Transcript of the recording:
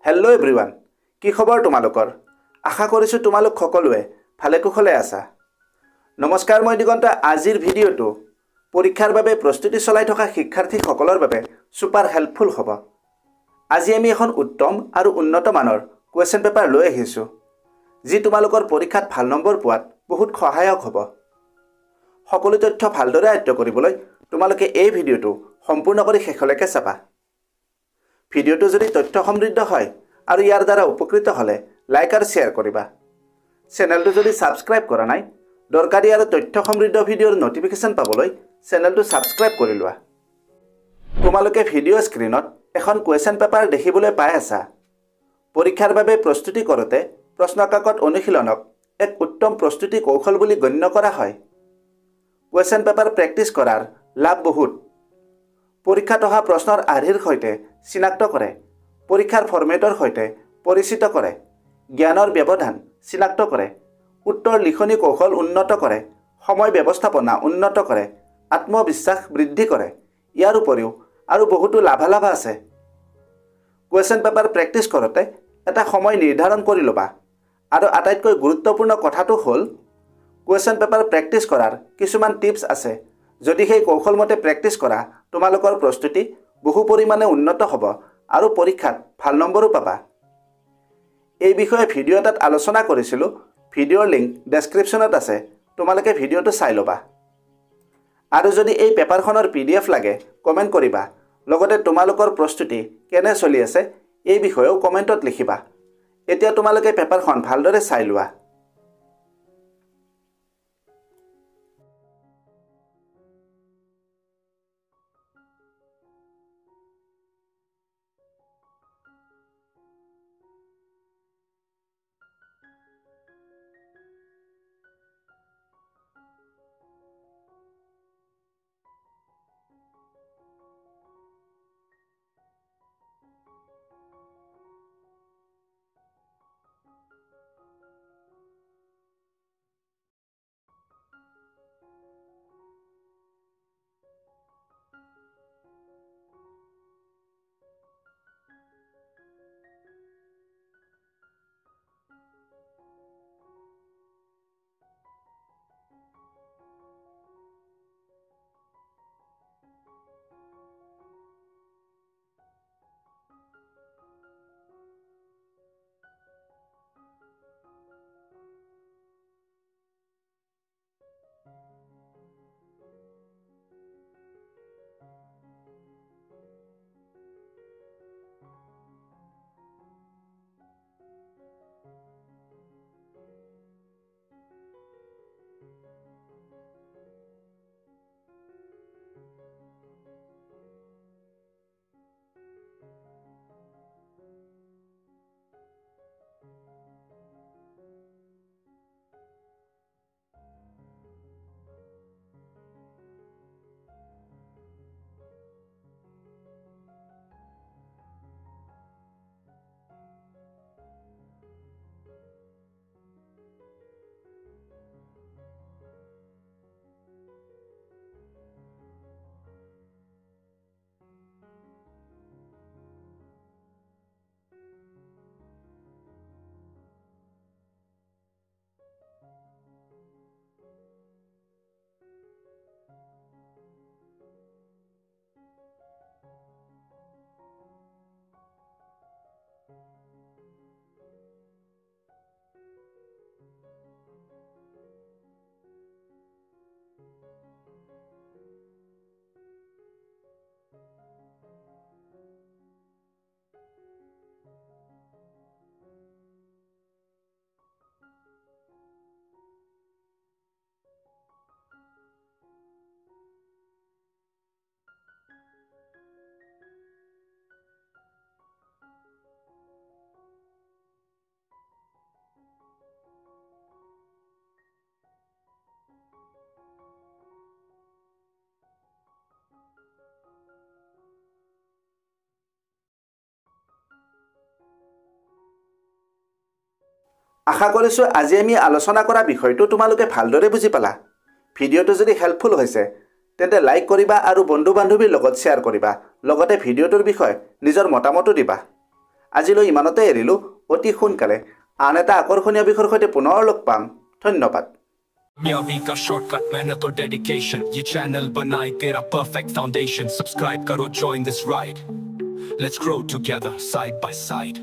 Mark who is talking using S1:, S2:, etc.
S1: Hello' everyone, কি খবৰ তোমালোকৰ? আশা কৰিছোঁ তোমালোক সকলোৱে ভালে কুশলে আছা। নমস্কাৰ, মই দিগন্ত। আজিৰ ভিডিঅ'টো পৰীক্ষাৰ বাবে প্ৰস্তুতি চলাই থকা শিক্ষাৰ্থীসকলৰ বাবে ছুপাৰ হেল্পফুল হ'ব। আজি আমি এখন উত্তম আৰু উন্নত মানৰ কুৱেশ্যন পেপাৰ লৈ আহিছোঁ, যি তোমালোকৰ পৰীক্ষাত ভাল নম্বৰ পোৱাত বহুত সহায়ক হ'ব। সকলো তথ্য ভালদৰে আয়ত্ব কৰিবলৈ তোমালোকে এই ভিডিঅ'টো সম্পূৰ্ণ কৰি শেষলৈকে চাবা। ভিডিঅ'টো যদি তথ্য সমৃদ্ধ হয় আৰু ইয়াৰ দ্বাৰা উপকৃত হ'লে লাইক আৰু শ্বেয়াৰ কৰিবা। চেনেলটো যদি ছাবস্ক্ৰাইব কৰা নাই, দৰকাৰী আৰু তথ্য সমৃদ্ধ ভিডিঅ'ৰ নটিফিকেশ্যন পাবলৈ চেনেলটো ছাবস্ক্ৰাইব কৰি লোৱা। তোমালোকে ভিডিঅ' স্ক্ৰীণত এখন কুৱেশ্যন পেপাৰ দেখিবলৈ পাই আছা। পৰীক্ষাৰ বাবে প্ৰস্তুতি কৰোঁতে প্ৰশ্নকাকত অনুশীলনক এক উত্তম প্ৰস্তুতি কৌশল বুলি গণ্য কৰা হয়। কুৱেশ্যন পেপাৰ প্ৰেক্টিছ কৰাৰ লাভ বহুত। পৰীক্ষাত অহা প্ৰশ্নৰ আৰ্হিৰ সৈতে চিনাক্ত কৰে, পৰীক্ষাৰ ফৰ্মেটৰ সৈতে পৰিচিত কৰে, জ্ঞানৰ ব্যৱধান চিনাক্ত কৰে, উত্তৰ লিখনি কৌশল উন্নত কৰে, সময় ব্যৱস্থাপনা উন্নত কৰে, আত্মবিশ্বাস বৃদ্ধি কৰে। ইয়াৰ উপৰিও আৰু বহুতো লাভালাভ আছে। কুৱেশ্যন পেপাৰ প্ৰেক্টিছ কৰোঁতে এটা সময় নিৰ্ধাৰণ কৰি ল'বা। আৰু আটাইতকৈ গুৰুত্বপূৰ্ণ কথাটো হ'ল, কুৱেশ্যন পেপাৰ প্ৰেক্টিছ কৰাৰ কিছুমান টিপছ আছে। যদি সেই কৌশলমতে প্ৰেক্টিছ কৰা, তোমালোকৰ প্ৰস্তুতি বহু পৰিমাণে উন্নত হ'ব আৰু পৰীক্ষাত ভাল নম্বৰো পাবা। এই বিষয়ে ভিডিঅ' এটাত আলোচনা কৰিছিলোঁ। ভিডিঅ'ৰ লিংক ডেছক্ৰিপশ্যনত আছে, তোমালোকে ভিডিঅ'টো চাই ল'বা। আৰু যদি এই পেপাৰখনৰ PDF লাগে, কমেণ্ট কৰিবা। লগতে তোমালোকৰ প্ৰস্তুতি কেনে চলি আছে এই বিষয়েও কমেণ্টত লিখিবা। এতিয়া তোমালোকে পেপাৰখন ভালদৰে চাই লোৱা। আশা কৰিছোঁ আজি আমি আলোচনা কৰা বিষয়টো তোমালোকে ভালদৰে বুজি পালা। ভিডিঅ'টো যদি হেল্পফুল হৈছে তেন্তে লাইক কৰিবা আৰু বন্ধু বান্ধৱীৰ লগত শ্বেয়াৰ কৰিবা। লগতে ভিডিঅ'টোৰ বিষয়ে নিজৰ মতামতো দিবা। আজিলৈ ইমানতে এৰিলোঁ। অতি সোনকালে আন এটা আকৰ্ষণীয় বিষয়ৰ সৈতে পুনৰ লগ পাম। ধন্যবাদ।
S2: कामयाबी का शॉर्टकट मेहनत और डेडिकेशन, ये चैनल बनाए तेरा परफेक्ट फाउंडेशन। सब्सक्राइब करो, join this ride, let's grow together side by side।